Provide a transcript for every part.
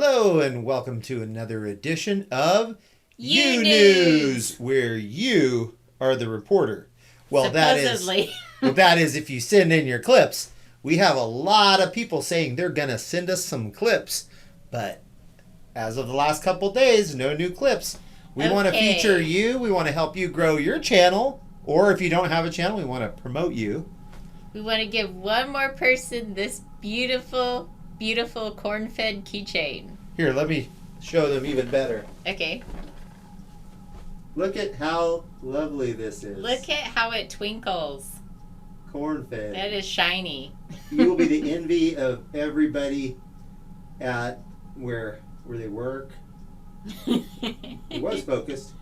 Hello and welcome to another edition of You News, where you are the reporter. Well, Supposedly. that is if you send in your clips. We have a lot of people saying they're going to send us some clips, but as of the last couple days, no new clips. We want to feature you. We want to help you grow your channel, or if you don't have a channel, we want to promote you. We want to give one more person this beautiful, beautiful corn-fed keychain. Here, let me show them even better. Okay. Look at how lovely this is. Look at how it twinkles. Corn-fed. That is shiny. You will be the envy of everybody at where they work. It was focused.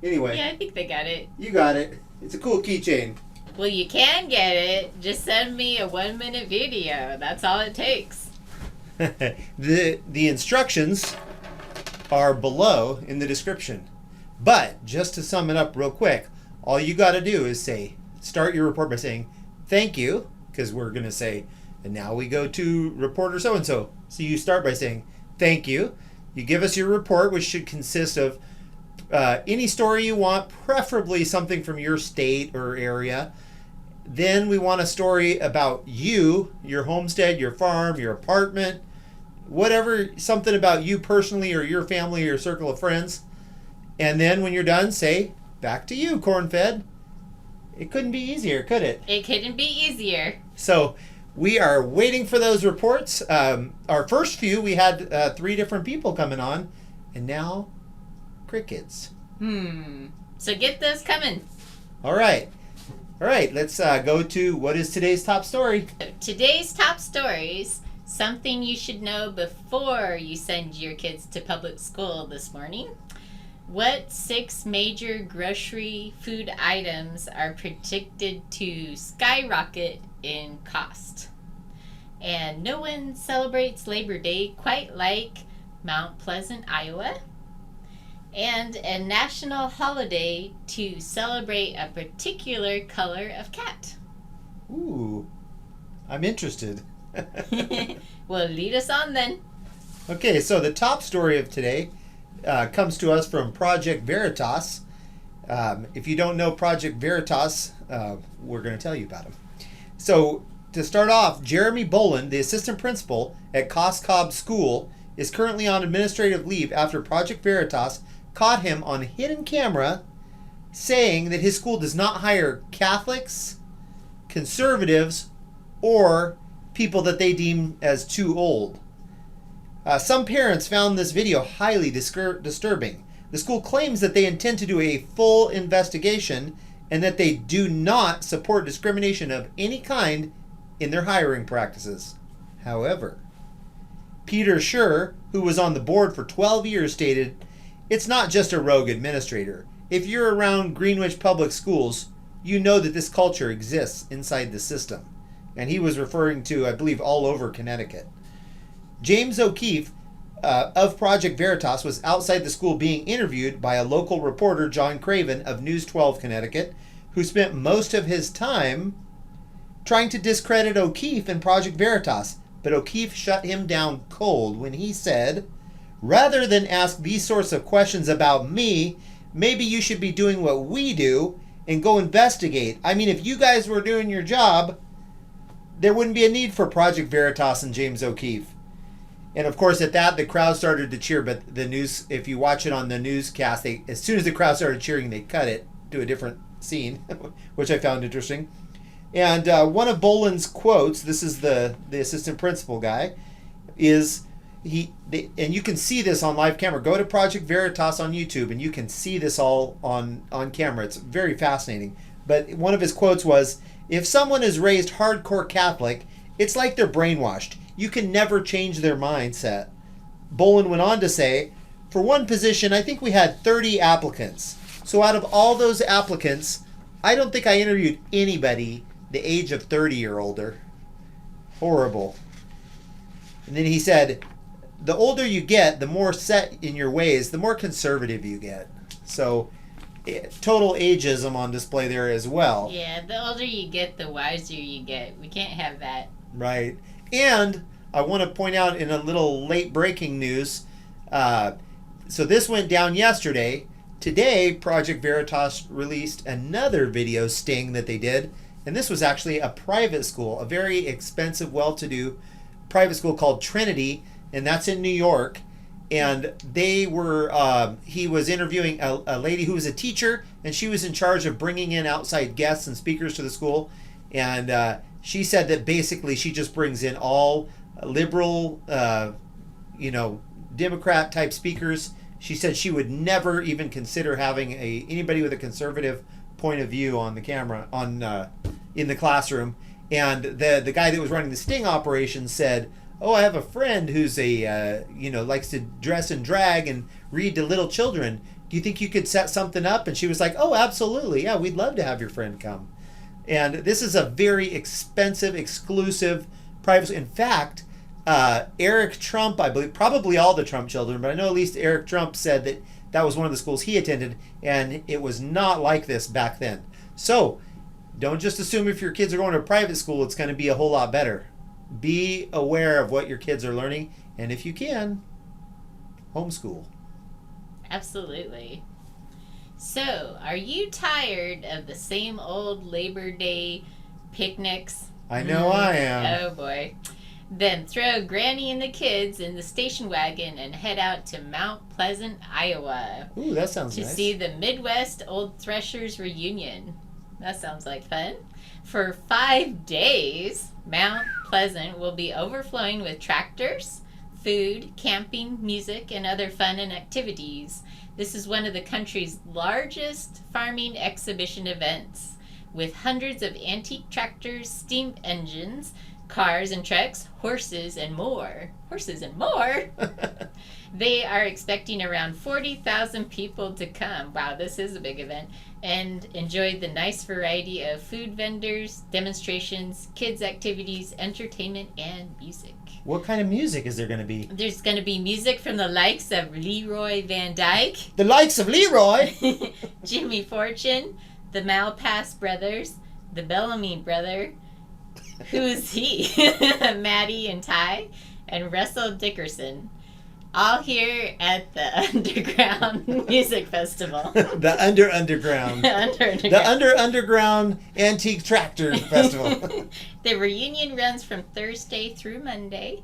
Anyway. Yeah, I think they got it. You got it. It's a cool keychain. Well, you can get it. Just send me a 1-minute video. That's all it takes. The instructions are below in the description. But just to sum it up real quick, all you got to do is start your report by saying thank you, because we're going to say, and now we go to reporter so-and-so. So you start by saying thank you. You give us your report, which should consist of any story you want, preferably something from your state or area. Then we want a story about you, your homestead, your farm, your apartment, whatever, something about you personally or your family or your circle of friends. And then when you're done, say, back to you, corn-fed. It couldn't be easier, could it? It couldn't be easier. So we are waiting for those reports. Our first few, we had 3 different people coming on, and now crickets. So get those coming. All right, let's go to what is today's top story. Today's top stories, something you should know before you send your kids to public school this morning. What 6 major grocery food items are predicted to skyrocket in cost? And no one celebrates Labor Day quite like Mount Pleasant, Iowa. And a national holiday to celebrate a particular color of cat. Ooh, I'm interested. Well, lead us on then. Okay, so the top story of today comes to us from Project Veritas. If you don't know Project Veritas, we're going to tell you about them. So to start off, Jeremy Boland, the assistant principal at Cobb School, is currently on administrative leave after Project Veritas caught him on hidden camera saying that his school does not hire Catholics, conservatives, or people that they deem as too old. Some parents found this video highly disturbing. The school claims that they intend to do a full investigation and that they do not support discrimination of any kind in their hiring practices. However, Peter Schur, who was on the board for 12 years, stated, "It's not just a rogue administrator. If you're around Greenwich Public Schools, you know that this culture exists inside the system." And he was referring to, I believe, all over Connecticut. James O'Keefe of Project Veritas was outside the school being interviewed by a local reporter, John Craven of News 12 Connecticut, who spent most of his time trying to discredit O'Keefe and Project Veritas. But O'Keefe shut him down cold when he said, "Rather than ask these sorts of questions about me, maybe you should be doing what we do and go investigate. I mean, if you guys were doing your job, there wouldn't be a need for Project Veritas and James O'Keefe." And of course, at that, the crowd started to cheer. But the news, if you watch it on the newscast, as soon as the crowd started cheering, they cut it to a different scene, which I found interesting. And one of Boland's quotes, this is the assistant principal guy, is and you can see this on live camera. Go to Project Veritas on YouTube, and you can see this all on camera. It's very fascinating. But one of his quotes was, "If someone is raised hardcore Catholic, it's like they're brainwashed. You can never change their mindset." Boland went on to say, "For one position, I think we had 30 applicants. So out of all those applicants, I don't think I interviewed anybody the age of 30 or older." Horrible. And then he said, "The older you get, the more set in your ways, the more conservative you get." So total ageism on display there as well. Yeah, the older you get, the wiser you get. We can't have that. Right. And I want to point out in a little late breaking news. So this went down yesterday. Today, Project Veritas released another video sting that they did. And this was actually a private school, a very expensive, well-to-do private school called Trinity. And that's in New York. And they were, he was interviewing a lady who was a teacher, and she was in charge of bringing in outside guests and speakers to the school. And she said that basically she just brings in all liberal, Democrat type speakers. She said she would never even consider having anybody with a conservative point of view on the camera in the classroom. And the guy that was running the sting operation said, "Oh, I have a friend who's likes to dress in drag and read to little children. Do you think you could set something up?" And she was like, "Oh, absolutely. Yeah, we'd love to have your friend come." And this is a very expensive, exclusive private. In fact, Eric Trump, I believe, probably all the Trump children, but I know at least Eric Trump said that was one of the schools he attended, and it was not like this back then. So don't just assume if your kids are going to a private school, it's going to be a whole lot better. Be aware of what your kids are learning, and if you can, homeschool. Absolutely. So, are you tired of the same old Labor Day picnics? I know I am. Oh boy. Then throw Granny and the kids in the station wagon and head out to Mount Pleasant, Iowa. Ooh, that sounds nice. To see the Midwest Old Threshers reunion. That sounds like fun. For 5 days, Mount Pleasant will be overflowing with tractors, food, camping, music, and other fun and activities. This is one of the country's largest farming exhibition events, with hundreds of antique tractors, steam engines, cars and trucks, horses, and more. Horses and more? They are expecting around 40,000 people to come. Wow, this is a big event. And enjoy the nice variety of food vendors, demonstrations, kids' activities, entertainment, and music. What kind of music is there going to be? There's going to be music from the likes of Leroy Van Dyke. The likes of Leroy? Jimmy Fortune, the Malpass brothers, the Bellamy brother. Who is he? Maddie and Ty, and Russell Dickerson. All here at the Underground Music Festival. The Underground. The Underground Antique Tractor Festival. The reunion runs from Thursday through Monday.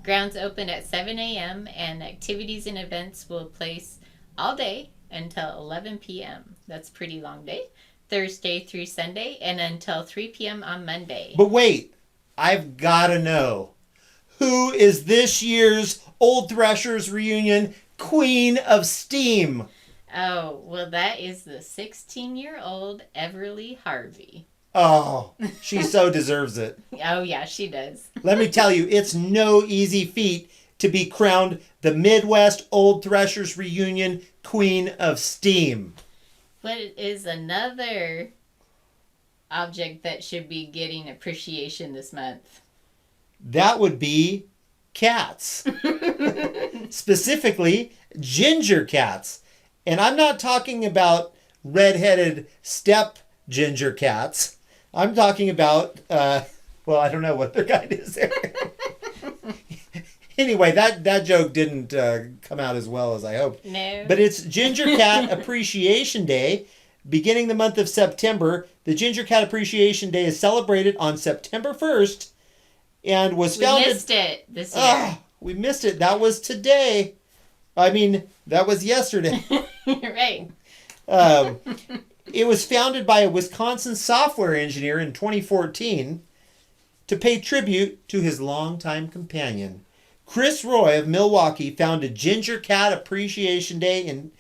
Grounds open at 7 a.m. and activities and events will place all day until 11 p.m. That's a pretty long day. Thursday through Sunday and until 3 p.m. on Monday. But wait, I've got to know. Who is this year's Old Threshers reunion queen of steam? Oh, well, that is the 16-year-old Everly Harvey. Oh, she so deserves it. Oh, yeah, she does. Let me tell you, it's no easy feat to be crowned the Midwest Old Threshers reunion queen of steam. What is another object that should be getting appreciation this month? That would be cats. Specifically, ginger cats. And I'm not talking about red-headed step ginger cats. I'm talking about, I don't know what their guide is there. Anyway, that joke didn't come out as well as I hoped. No. But it's Ginger Cat Appreciation Day. Beginning the month of September, the Ginger Cat Appreciation Day is celebrated on September 1st and was founded... We missed it this year. We missed it. That was today. I mean, that was yesterday. Right. It was founded by a Wisconsin software engineer in 2014 to pay tribute to his longtime companion. Chris Roy of Milwaukee founded Ginger Cat Appreciation Day in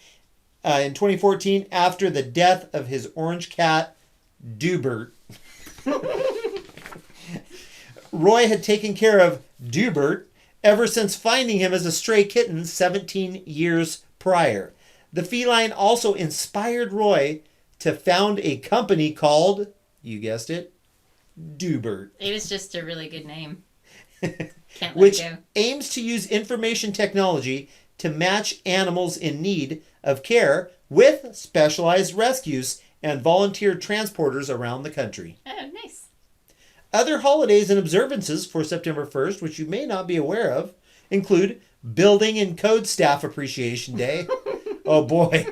2014 after the death of his orange cat, Dubert. Roy had taken care of Dubert ever since finding him as a stray kitten 17 years prior. The feline also inspired Roy to found a company called, you guessed it, Dubert. It was just a really good name. Can't let which it go. aims to use information technology to match animals in need of care with specialized rescues and volunteer transporters around the country. Oh, nice. Other holidays and observances for September 1st, which you may not be aware of, include Building and Code Staff Appreciation Day. Oh boy.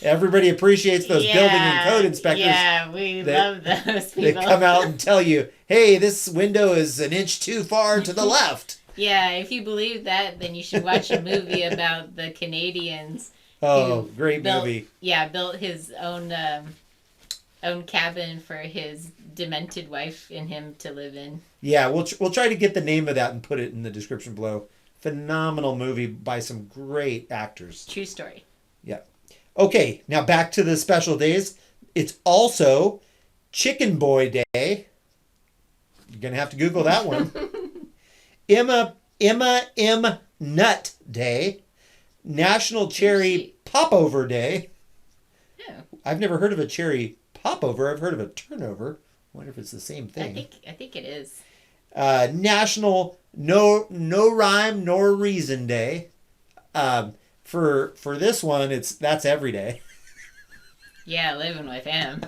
Everybody appreciates those building and code inspectors. Yeah, we love those people. They come out and tell you, hey, this window is an inch too far to the left. Yeah, if you believe that, then you should watch a movie about the Canadians. Oh, great movie. Yeah, built his own cabin for his demented wife and him to live in. Yeah, we'll try to get the name of that and put it in the description below. Phenomenal movie by some great actors. True story. Yeah. Okay, now back to the special days. It's also Chicken Boy Day. You're going to have to Google that one. Emma M. Nut Day. National Cherry Popover Day. Oh. I've never heard of a cherry popover. I've heard of a turnover. I wonder if it's the same thing. I think it is. National No Rhyme Nor Reason Day. For this one, that's every day. Yeah, living with him.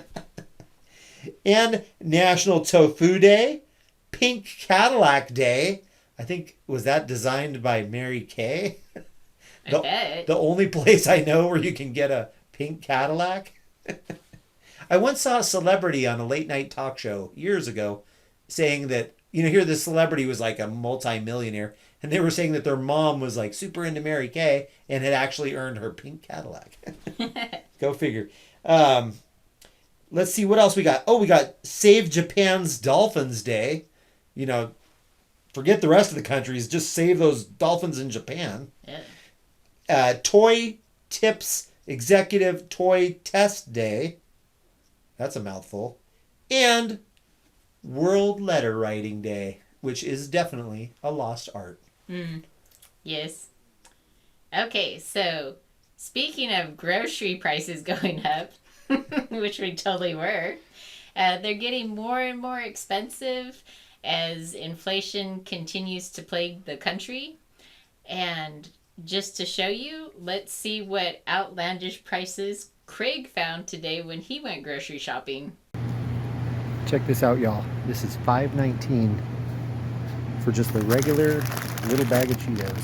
And National Tofu Day, Pink Cadillac Day. I think, was that designed by Mary Kay? I bet. The only place I know where you can get a pink Cadillac. I once saw a celebrity on a late night talk show years ago saying that, here this celebrity was like a multi-millionaire, and they were saying that their mom was like super into Mary Kay and had actually earned her pink Cadillac. Go figure. Let's see what else we got. Oh, we got Save Japan's Dolphins Day. Forget the rest of the countries. Just save those dolphins in Japan. Yeah. Toy Tips Executive Toy Test Day. That's a mouthful. And World Letter Writing Day, which is definitely a lost art. Yes. Okay, so speaking of grocery prices going up, which we totally were, they're getting more and more expensive as inflation continues to plague the country. And just to show you, let's see what outlandish prices Craig found today when he went grocery shopping. Check this out, y'all. This is $5.19 for just a regular little bag of Cheetos.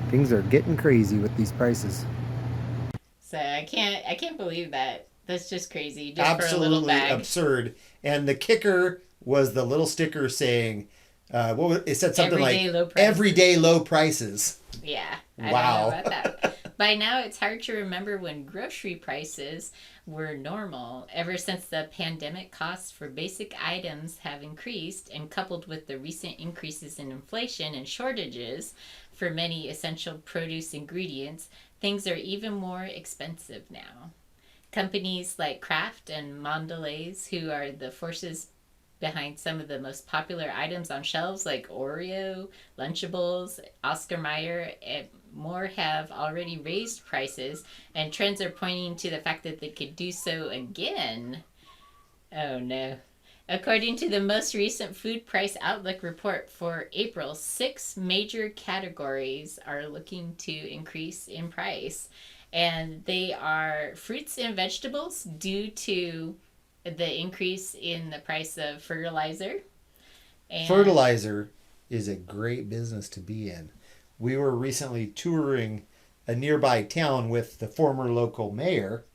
Things are getting crazy with these prices. So I can't believe that. That's just crazy. Just Absolutely for a little bag. Absurd. And the kicker was the little sticker saying, it said something everyday low prices. Yeah. Wow. I don't know about that. By now, it's hard to remember when grocery prices were normal. Ever since the pandemic, costs for basic items have increased, and coupled with the recent increases in inflation and shortages for many essential produce ingredients, things are even more expensive now. Companies like Kraft and Mondelez, who are the forces behind some of the most popular items on shelves like Oreo, Lunchables, Oscar Mayer, and more, have already raised prices, and trends are pointing to the fact that they could do so again. Oh no. According to the most recent Food Price Outlook report for April, 6 major categories are looking to increase in price. And they are fruits and vegetables due to the increase in the price of fertilizer. And fertilizer is a great business to be in. We were recently touring a nearby town with the former local mayor,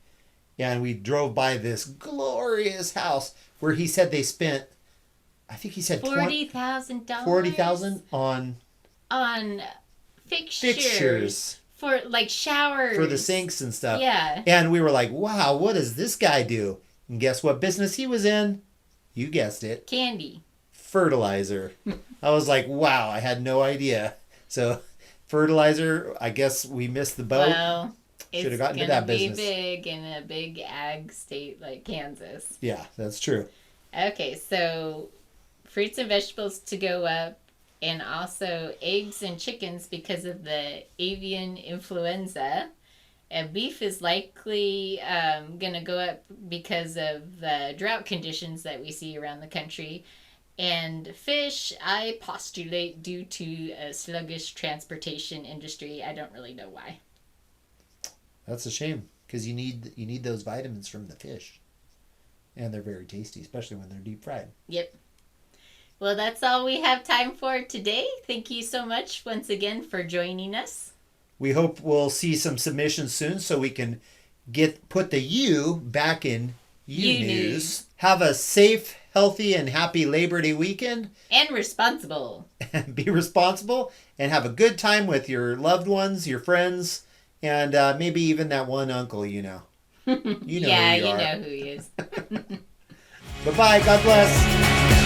and we drove by this glorious house where he said they spent, I think he said $40,000. $40,000 on fixtures. For like showers. For the sinks and stuff. Yeah. And we were like, wow, what does this guy do? And guess what business he was in? You guessed it. Candy. Fertilizer. I was like, wow, I had no idea. So, fertilizer, I guess we missed the boat. Well, should have gotten to that business. It's going to be big in a big ag state like Kansas. Yeah, that's true. Okay, so fruits and vegetables to go up, and also eggs and chickens because of the avian influenza. Beef is likely going to go up because of the drought conditions that we see around the country. And fish, I postulate, due to a sluggish transportation industry. I don't really know why. That's a shame, because you need those vitamins from the fish. And they're very tasty, especially when they're deep fried. Yep. Well, that's all we have time for today. Thank you so much once again for joining us. We hope we'll see some submissions soon so we can put the U back in U News. Have a safe, healthy, and happy Labor Day weekend. And responsible. Be responsible and have a good time with your loved ones, your friends, and maybe even that one uncle you know. You know who he is. Bye-bye. God bless.